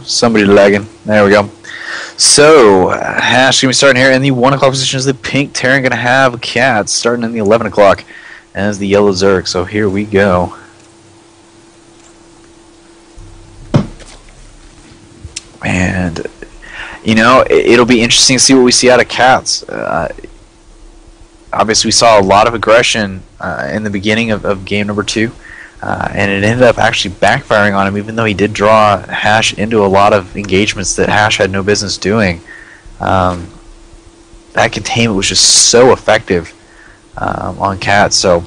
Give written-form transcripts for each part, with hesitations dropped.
Somebody lagging. There we go. So, Hash going to be starting here in the 1 o'clock position is the pink Terran going to have Catz starting in the 11 o'clock as the yellow Zerg. So here we go. And, you know, it'll be interesting to see what we see out of Catz. Obviously, we saw a lot of aggression in the beginning of game number 2. And it ended up actually backfiring on him, even though he did draw Hash into a lot of engagements that Hash had no business doing. That containment was just so effective on Catz, so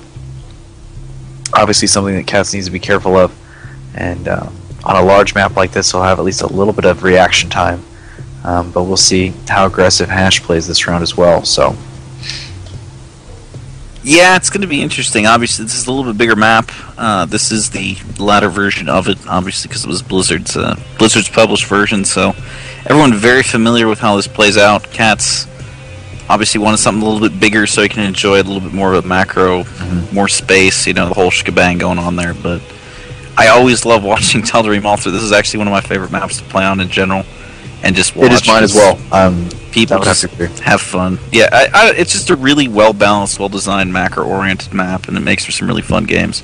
obviously something that Catz needs to be careful of. And on a large map like this, he'll have at least a little bit of reaction time. But we'll see how aggressive Hash plays this round as well. So. Yeah, it's going to be interesting. Obviously, this is a little bit bigger map. This is the latter version of it, obviously, because it was Blizzard's published version. So everyone very familiar with how this plays out. Catz obviously wanted something a little bit bigger so he can enjoy a little bit more of a macro, more space, you know, the whole shebang going on there. But I always love watching Tal'Darim Altar. This is actually one of my favorite maps to play on in general. And just watch. It is mine as well. People just have fun. Yeah, it's just a really well-balanced, well-designed, macro-oriented map, and it makes for some really fun games.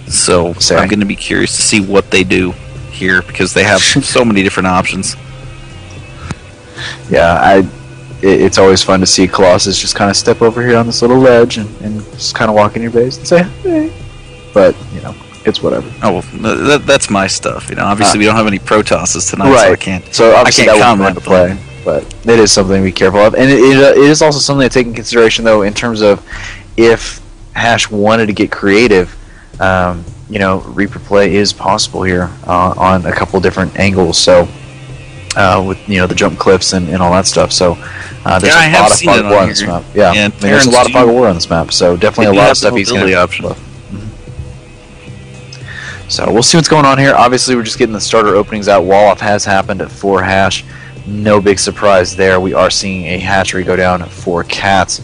So I'm going to be curious to see what they do here, because they have so many different options. Yeah, it's always fun to see Colossus just kind of step over here on this little ledge and just kind of walk in your base and say, hey. But, you know, it's whatever. Oh, well, that's my stuff. You know, obviously we don't have any Protosses tonight, right. So I can't. So obviously I can't that won't comment to play, but it is something to be careful of, and it is also something to take in consideration, though, in terms of if Hash wanted to get creative. You know, Reaper play is possible here on a couple different angles. So with the jump cliffs and all that stuff. So there's a lot of fog of war on this map. Yeah, I mean, there's a lot of fog of war on this map. So definitely a lot of stuff he's going to option. So we'll see what's going on here. Obviously, we're just getting the starter openings out. Wall-off has happened for Hash. No big surprise there. We are seeing a hatchery go down for Catz.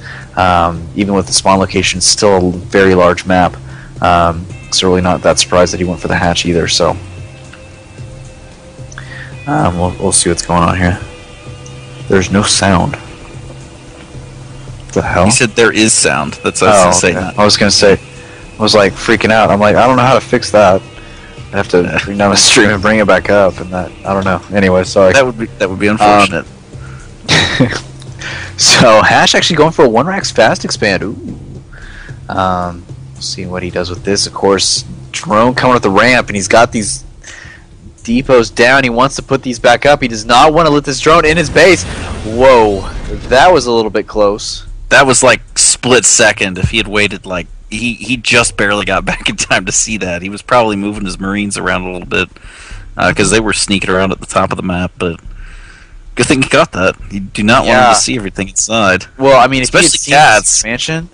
Even with the spawn location, still a very large map. It's really not that surprised that he went for the hatch either. So we'll see what's going on here. There's no sound. What the hell? He said there is sound. That's what I was going to say. I was going to say, I was like freaking out. I'm like, I don't know how to fix that. I have to bring down the stream and bring it back up, and that I don't know. Anyway, sorry. That would be unfortunate. So Hash actually going for a 1-Rax fast expand. Ooh. See what he does with this. Of course, drone coming up the ramp, and he's got these depots down. He wants to put these back up. He does not want to let this drone in his base. Whoa, that was a little bit close. That was like split second. If he had waited like. He just barely got back in time to see that. He was probably moving his Marines around a little bit because they were sneaking around at the top of the map. But good thing he got that. You do not want him to see everything inside. Well, I mean, especially Catz expansion.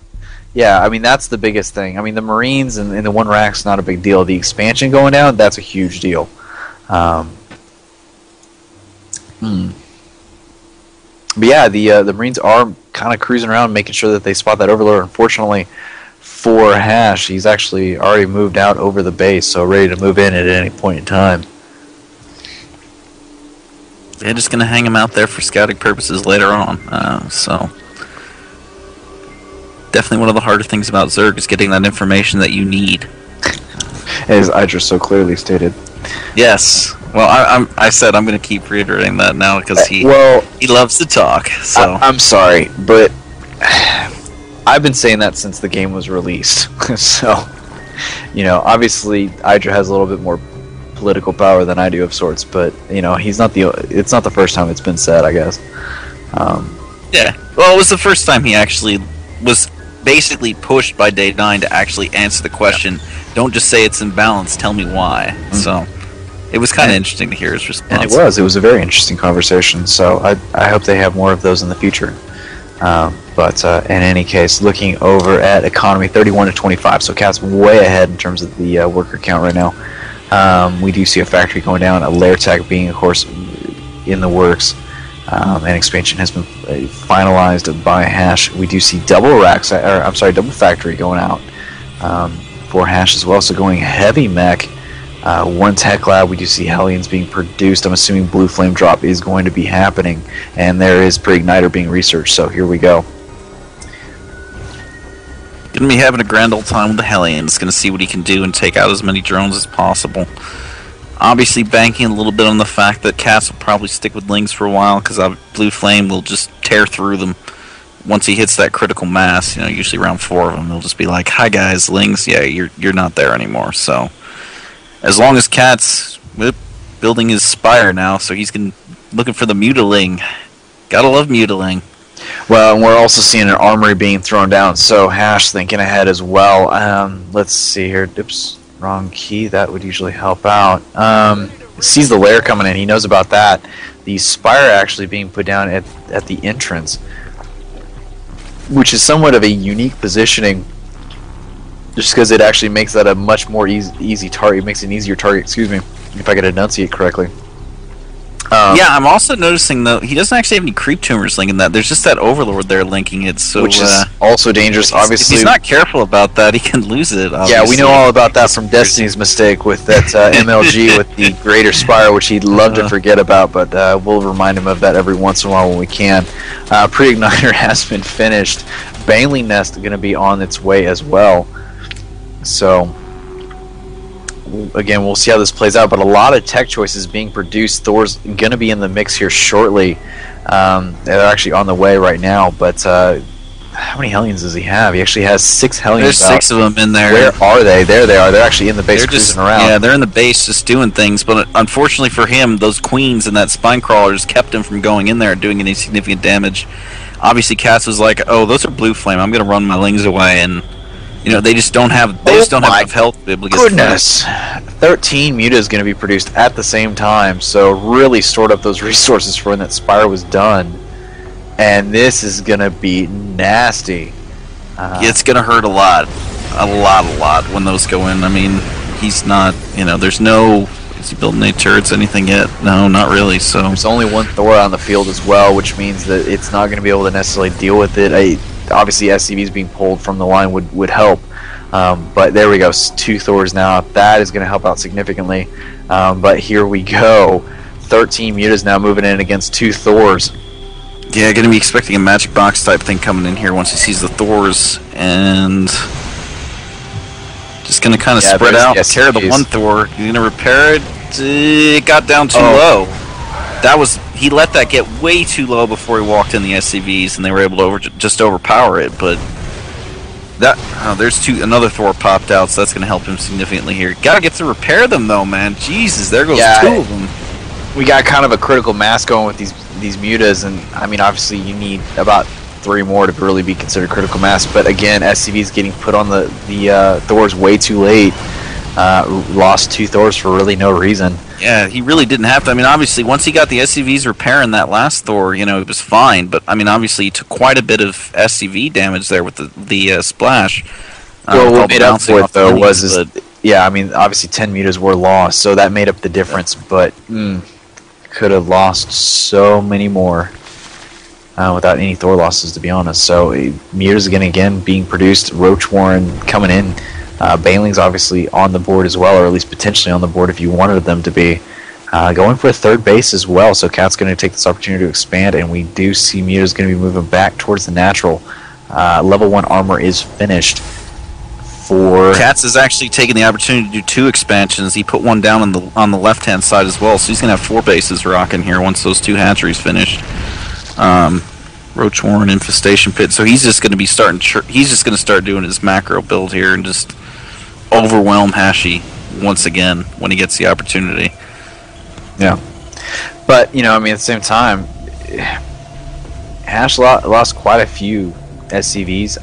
Yeah, I mean that's the biggest thing. I mean the Marines and the 1-Rack's not a big deal. The expansion going down, that's a huge deal. But yeah, the Marines are kind of cruising around, making sure that they spot that Overlord. Unfortunately. For Hash, he's actually already moved out over the base, so ready to move in at any point in time. They're just going to hang him out there for scouting purposes later on. So definitely one of the harder things about Zerg is getting that information that you need. As Idra so clearly stated. Yes. Well, I said I'm going to keep reiterating that now because he loves to talk. So I'm sorry, but I've been saying that since the game was released. So, you know, obviously Idra has a little bit more political power than I do of sorts, but you know, it's not the first time it's been said, I guess. Yeah. Well, it was the first time he actually was basically pushed by Day 9 to actually answer the question. Yeah. Don't just say it's imbalanced, tell me why. Mm-hmm. So it was kind of interesting to hear his response. And it was a very interesting conversation. So I hope they have more of those in the future. But in any case, looking over at economy, 31 to 25, so Catz way ahead in terms of the worker count right now. We do see a factory going down, a lair tech being, of course, in the works, and expansion has been finalized by Hash. We do see double factory going out for Hash as well. So going heavy mech One Tech Lab, we do see Hellions being produced. I'm assuming Blue Flame Drop is going to be happening, and there is Pre-Igniter being researched, so here we go. Gonna be having a grand old time with the Hellions. Gonna see what he can do and take out as many drones as possible. Obviously banking a little bit on the fact that Catz will probably stick with Lings for a while, because Blue Flame will just tear through them once he hits that critical mass. Usually around 4 of them, they'll just be like, "Hi guys, Lings, yeah, you're not there anymore." So as long as Catz building his Spire now, so he's looking for the Mutiling. Gotta love Mutiling. Well, and we're also seeing an armory being thrown down, so Hash thinking ahead as well. Let's see here. Oops, wrong key. That would usually help out. Sees the lair coming in. He knows about that. The Spire actually being put down at the entrance, which is somewhat of a unique positioning, just because it actually makes that a much more easy target. It makes it an easier target, excuse me, if I could enunciate correctly. Yeah, I'm also noticing, though, he doesn't actually have any creep tumors linking that. There's just that Overlord there linking it, so... Which is also dangerous, obviously. If he's not careful about that, he can lose it, obviously. Yeah, we know all about that from Destiny's mistake with that MLG with the Greater Spire, which he'd love to forget about, but we'll remind him of that every once in a while when we can. Pre-Igniter has been finished. Baneling Nest going to be on its way as well. So... again, we'll see how this plays out, but a lot of tech choices being produced. Thor's going to be in the mix here shortly. They're actually on the way right now, but how many Hellions does he have? He actually has 6 Hellions. There's 6 of them in there. Where are they? There they are. They're actually in the base cruising around. Yeah, they're in the base just doing things, but unfortunately for him, those Queens and that Spine Crawlers kept him from going in there and doing any significant damage. Obviously, Catz was like, "Oh, those are Blue Flame. I'm going to run my Lings away," and they just don't have enough health to be able to get goodness. 13 Muta is going to be produced at the same time, so really stored up those resources for when that Spire was done. And this is going to be nasty. It's going to hurt a lot when those go in. I mean, he's not, there's no... Is he building any turrets, anything yet? No, not really, so... There's only one Thor on the field as well, which means that it's not going to be able to necessarily deal with it. Obviously, SCVs being pulled from the line would help. But there we go, 2 Thors now. That is going to help out significantly. But here we go. 13 Mutas now moving in against 2 Thors. Yeah, going to be expecting a magic box type thing coming in here once he sees the Thors. And just going to kind of spread out, tear the one Thor. He's going to repair it. It got down too low. He let that get way too low before he walked in the SCVs, and they were able to just overpower it. But there's another Thor popped out, so that's going to help him significantly here. Gotta get to repair them though, man. Jesus, there goes 2 of them. We got kind of a critical mass going with these Mutas, and I mean, obviously you need about 3 more to really be considered critical mass. But again, SCVs getting put on the Thors way too late. Lost 2 Thors for really no reason. Yeah, he really didn't have to. I mean, obviously, once he got the SCVs repairing that last Thor, it was fine. But, I mean, obviously, he took quite a bit of SCV damage there with the splash. Well, what made up for it, though, yeah, I mean, obviously 10 Mutas were lost, so that made up the difference. But could have lost so many more without any Thor losses, to be honest. So, Mutas again being produced, Roach Warren coming in. Baneling's obviously on the board as well, or at least potentially on the board if you wanted them to be. Going for a 3rd base as well, so Cat's going to take this opportunity to expand, and we do see Muta's going to be moving back towards the natural. Level 1 armor is finished for... Catz is actually taking the opportunity to do 2 expansions. He put one down on the left-hand side as well, so he's going to have 4 bases rocking here once those 2 hatcheries finished. Roach Warren, Infestation Pit, so he's just going to be start doing his macro build here and just overwhelm Hashe once again when he gets the opportunity. Yeah, but I mean, at the same time, Hash lost quite a few SCVs.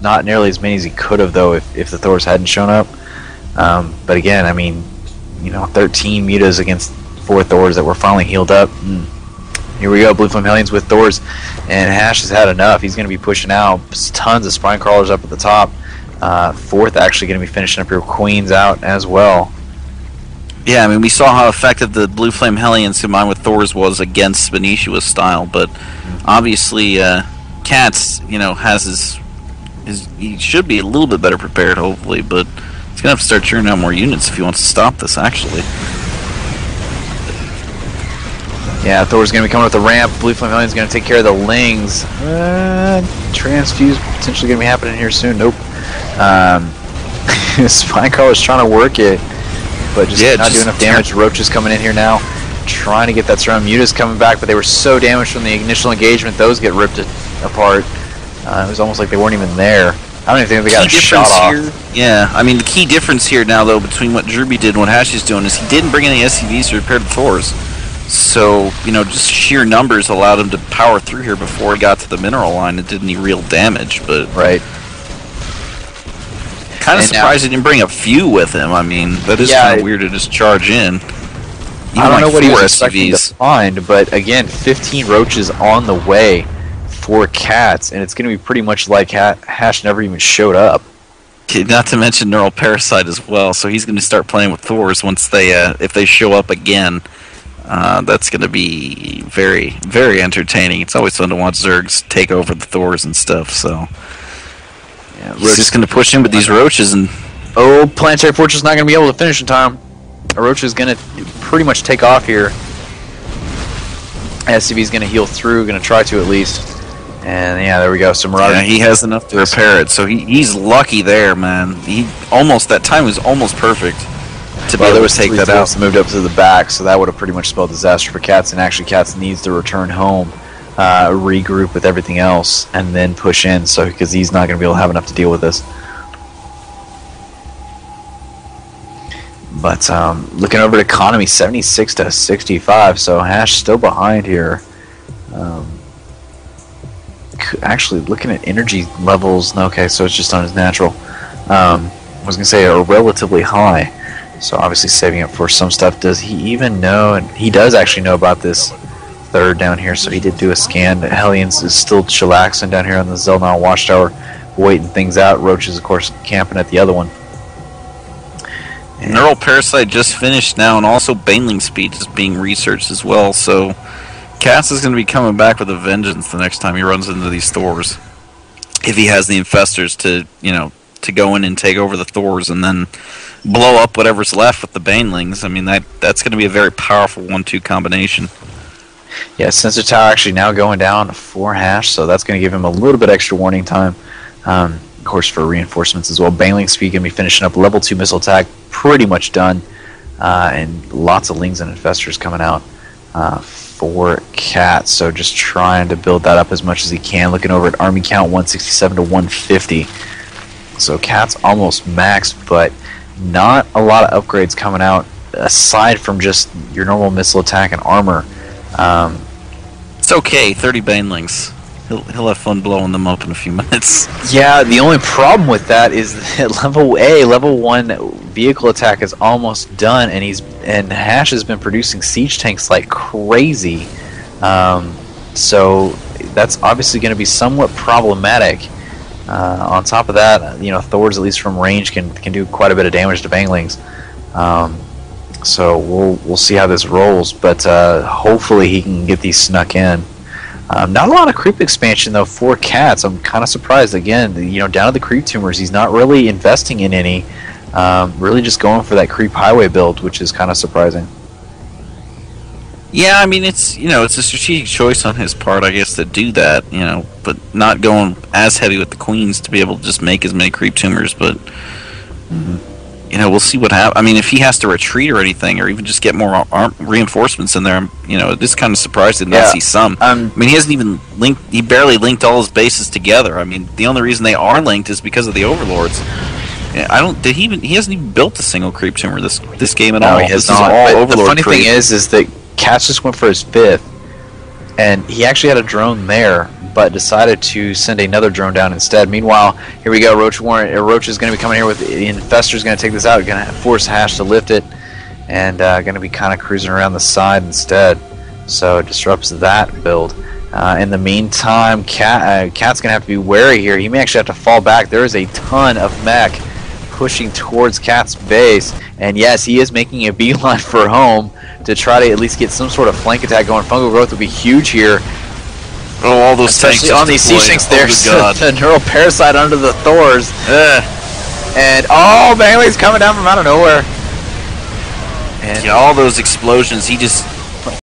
Not nearly as many as he could have, though, if the Thors hadn't shown up. But again, I mean, 13 Mutas against 4 Thors that were finally healed up. Here we go, Blue Flame Hellions with Thors, and Hash has had enough. He's going to be pushing out tons of Spine Crawlers up at the top. 4th actually going to be finishing up your Queens out as well. Yeah, I mean, we saw how effective the Blue Flame Hellions combined with Thors was against Benishua's style, but obviously Catz, has he should be a little bit better prepared, hopefully, but He's gonna have to start churning out more units if he wants to stop this, actually. Yeah, Thor's going to be coming with the ramp. Blue Flame Hellion's going to take care of the Lings. Transfuse potentially going to be happening here soon. Nope. Spinecrawler's trying to work it, but just not doing enough damage. Roach is coming in here now, trying to get that surround. Muta's coming back, but they were so damaged from the initial engagement, those get ripped apart. It was almost like they weren't even there. I don't even think they got a shot off. Yeah, I mean, the key difference here now, though, between what Derby did and what Hashe's doing is he didn't bring any SCVs to repair the Thors. So, just sheer numbers allowed him to power through here before he got to the mineral line. It did any real damage, but... Right. Kind of surprised he didn't bring a few with him. I mean, that is kind of weird to just charge in. I don't know what he was expecting to find, but again, 15 roaches on the way for Catz, and it's going to be pretty much like Hash never even showed up. Not to mention Neural Parasite as well, so he's going to start playing with Thors once they, if they show up again. That's going to be very, very entertaining. It's always fun to watch Zergs take over the Thors and stuff, so... Yeah, he's just going to push in with these roaches and... Oh, Planetary Fortress not going to be able to finish in time. A roach is going to pretty much take off here. SCV's going to heal through, going to try to at least. And yeah, there we go. So Marauder... Yeah, he has enough to repair it, so he's lucky there, man. That time was almost perfect. To be able to take that out. Moved up to the back, so that would have pretty much spelled disaster for Catz. And actually, Catz needs to return home, regroup with everything else, and then push in. So because he's not going to be able to have enough to deal with this. But looking over at economy, 76 to 65. So Hash still behind here. Actually, looking at energy levels. Okay, so it's just on his natural. I was going to say are relatively high. So obviously saving up for some stuff. Does he even know? And he does actually know about this third down here, so he did do a scan. Hellions is still chillaxing down here on the Zelnal Watchtower, waiting things out. Roach is, of course, camping at the other one. And Neural Parasite just finished now, and also Baneling Speed is being researched as well, so Catz is going to be coming back with a vengeance the next time he runs into these Thors. If he has the Infestors to go in and take over the Thors and then blow up whatever's left with the Banelings. I mean, that's going to be a very powerful 1-2 combination. Yeah, Sensor Tower actually now going down for Hash, so that's going to give him a little bit extra warning time. Of course, for reinforcements as well. Baneling Speed going to be finishing up level 2 missile attack, pretty much done. And lots of Lings and Infestors coming out for Catz. So just trying to build that up as much as he can. Looking over at army count, 167 to 150. So Catz almost maxed, but not a lot of upgrades coming out aside from just your normal missile attack and armor. It's okay, 30 Banelings. He'll have fun blowing them up in a few minutes. Yeah, the only problem with that is that level 1 vehicle attack is almost done, and Hash has been producing siege tanks like crazy. So that's obviously going to be somewhat problematic. On top of that, Thors, at least from range, can do quite a bit of damage to Banelings. So we'll see how this rolls, but hopefully he can get these snuck in. Not a lot of creep expansion though for Catz. I'm kind of surprised again. Down to the creep tumors, he's not really investing in any. Really just going for that creep highway build, which is kind of surprising. Yeah, I mean it's a strategic choice on his part, I guess, to do that. But not going as heavy with the queens to be able to just make as many creep tumors. But we'll see what happens. I mean, if he has to retreat or anything, or even just get more reinforcements in there, it is kind of surprising to see some. I mean, he hasn't even linked. He barely linked all his bases together. I mean, the only reason they are linked is because of the overlords. Yeah, he hasn't even built a single creep tumor this game at all. He has not. All the funny thing is that Catz just went for his 5th, and he actually had a drone there, but decided to send another drone down instead. Meanwhile, here we go. Roach is going to be coming here with Infestors, going to take this out, going to force Hash to lift it, and going to be kind of cruising around the side instead. So it disrupts that build. In the meantime, Cat's going to have to be wary here. He may actually have to fall back. There is a ton of mech pushing towards Cat's base, and yes, he is making a beeline for home to try to at least get some sort of flank attack going. Fungal growth will be huge here. Oh, all those tanks on these siege tanks there. The Neural Parasite under the Thors. And oh, Melee's coming down from out of nowhere. And yeah, all those explosions. He just